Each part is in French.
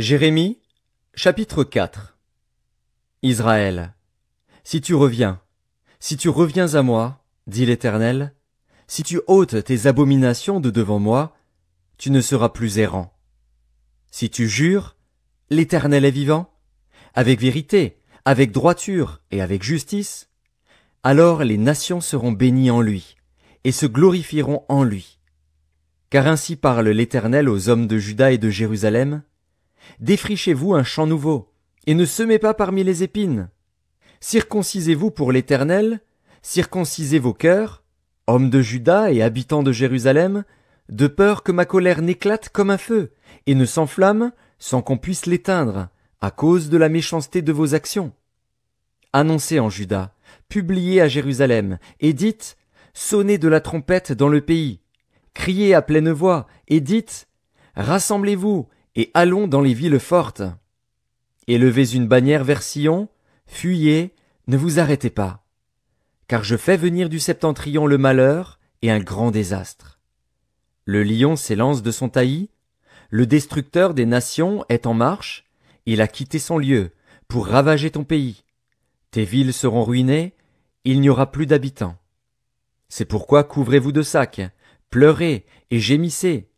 Jérémie, chapitre 4. Israël, si tu reviens à moi, dit l'Éternel, si tu ôtes tes abominations de devant moi, tu ne seras plus errant. Si tu jures, l'Éternel est vivant, avec vérité, avec droiture et avec justice, alors les nations seront bénies en lui, et se glorifieront en lui. Car ainsi parle l'Éternel aux hommes de Juda et de Jérusalem, défrichez-vous un champ nouveau, et ne semez pas parmi les épines. Circoncisez-vous pour l'Éternel, circoncisez vos cœurs, hommes de Juda et habitants de Jérusalem, de peur que ma colère n'éclate comme un feu, et ne s'enflamme sans qu'on puisse l'éteindre, à cause de la méchanceté de vos actions. Annoncez en Juda, publiez à Jérusalem, et dites, sonnez de la trompette dans le pays, criez à pleine voix, et dites, rassemblez-vous, et allons dans les villes fortes. Élevez une bannière vers Sion, fuyez, ne vous arrêtez pas. Car je fais venir du septentrion le malheur et un grand désastre. Le lion s'élance de son taillis, le destructeur des nations est en marche, il a quitté son lieu pour ravager ton pays. Tes villes seront ruinées, il n'y aura plus d'habitants. C'est pourquoi couvrez-vous de sacs, pleurez et gémissez,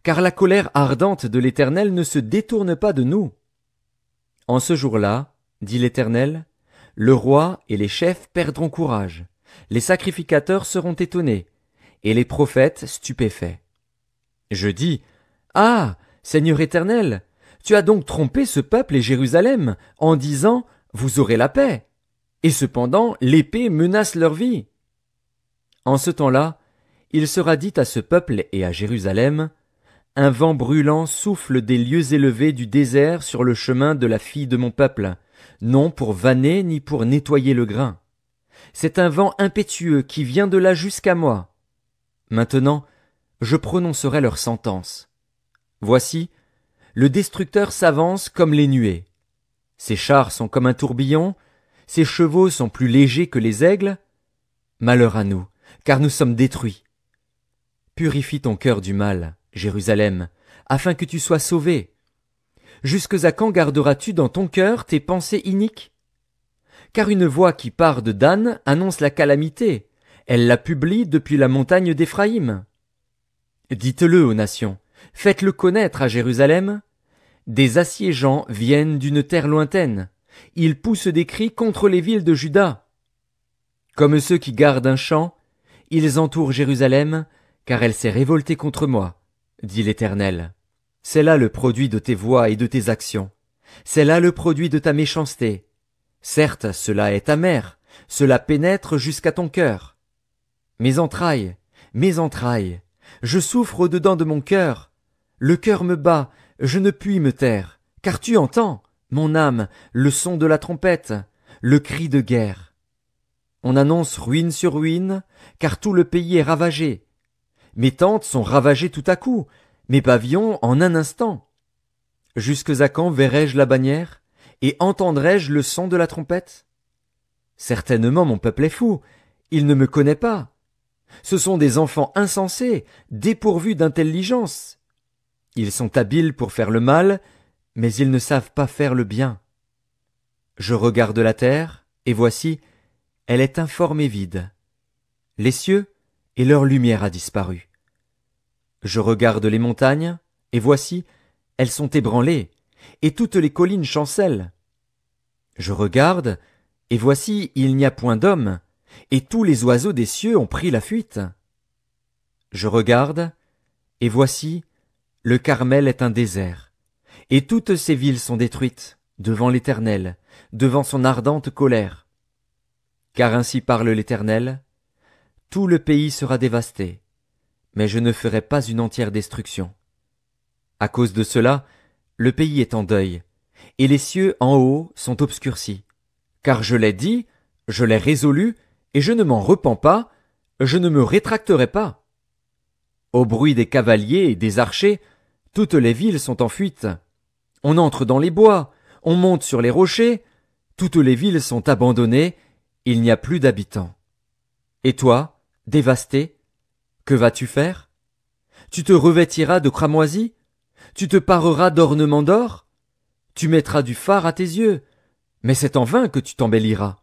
car la colère ardente de l'Éternel ne se détourne pas de nous. En ce jour-là, dit l'Éternel, le roi et les chefs perdront courage, les sacrificateurs seront étonnés, et les prophètes stupéfaits. Je dis, ah, Seigneur Éternel, tu as donc trompé ce peuple et Jérusalem, en disant, vous aurez la paix, et cependant l'épée menace leur vie. En ce temps-là, il sera dit à ce peuple et à Jérusalem, un vent brûlant souffle des lieux élevés du désert sur le chemin de la fille de mon peuple, non pour vanner ni pour nettoyer le grain. C'est un vent impétueux qui vient de là jusqu'à moi. Maintenant, je prononcerai leur sentence. Voici, le destructeur s'avance comme les nuées. Ses chars sont comme un tourbillon, ses chevaux sont plus légers que les aigles. Malheur à nous, car nous sommes détruits. Purifie ton cœur du mal, Jérusalem, afin que tu sois sauvé. Jusque à quand garderas-tu dans ton cœur tes pensées iniques? Car une voix qui part de Dan annonce la calamité, elle la publie depuis la montagne d'Éphraïm. Dites-le aux nations, faites-le connaître à Jérusalem. Des assiégeants viennent d'une terre lointaine, ils poussent des cris contre les villes de Juda. Comme ceux qui gardent un champ, ils entourent Jérusalem, car elle s'est révoltée contre moi, dit l'Éternel. C'est là le produit de tes voix et de tes actions. C'est là le produit de ta méchanceté. Certes, cela est amer, cela pénètre jusqu'à ton cœur. Mes entrailles, je souffre au-dedans de mon cœur. Le cœur me bat, je ne puis me taire, car tu entends, mon âme, le son de la trompette, le cri de guerre. On annonce ruine sur ruine, car tout le pays est ravagé. Mes tentes sont ravagées tout à coup, mes pavillons en un instant. Jusques à quand verrai-je la bannière, et entendrai-je le son de la trompette? Certainement mon peuple est fou, il ne me connaît pas. Ce sont des enfants insensés, dépourvus d'intelligence. Ils sont habiles pour faire le mal, mais ils ne savent pas faire le bien. Je regarde la terre, et voici, elle est informe et vide. Les cieux, et leur lumière a disparu. Je regarde les montagnes, et voici, elles sont ébranlées, et toutes les collines chancellent. Je regarde, et voici, il n'y a point d'homme, et tous les oiseaux des cieux ont pris la fuite. Je regarde, et voici, le Carmel est un désert, et toutes ses villes sont détruites, devant l'Éternel, devant son ardente colère. Car ainsi parle l'Éternel, tout le pays sera dévasté, mais je ne ferai pas une entière destruction. À cause de cela, le pays est en deuil, et les cieux en haut sont obscurcis. Car je l'ai dit, je l'ai résolu, et je ne m'en repens pas, je ne me rétracterai pas. Au bruit des cavaliers et des archers, toutes les villes sont en fuite. On entre dans les bois, on monte sur les rochers, toutes les villes sont abandonnées, il n'y a plus d'habitants. Et toi, dévasté, que vas-tu faire? Tu te revêtiras de cramoisis? Tu te pareras d'ornements d'or? Tu mettras du fard à tes yeux, mais c'est en vain que tu t'embelliras.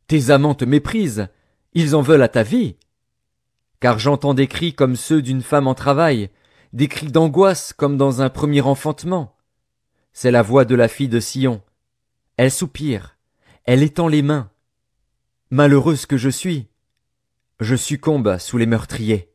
Tes amants te méprisent, ils en veulent à ta vie. Car j'entends des cris comme ceux d'une femme en travail, des cris d'angoisse comme dans un premier enfantement. C'est la voix de la fille de Sion. Elle soupire, elle étend les mains. Malheureuse que je succombe sous les meurtriers.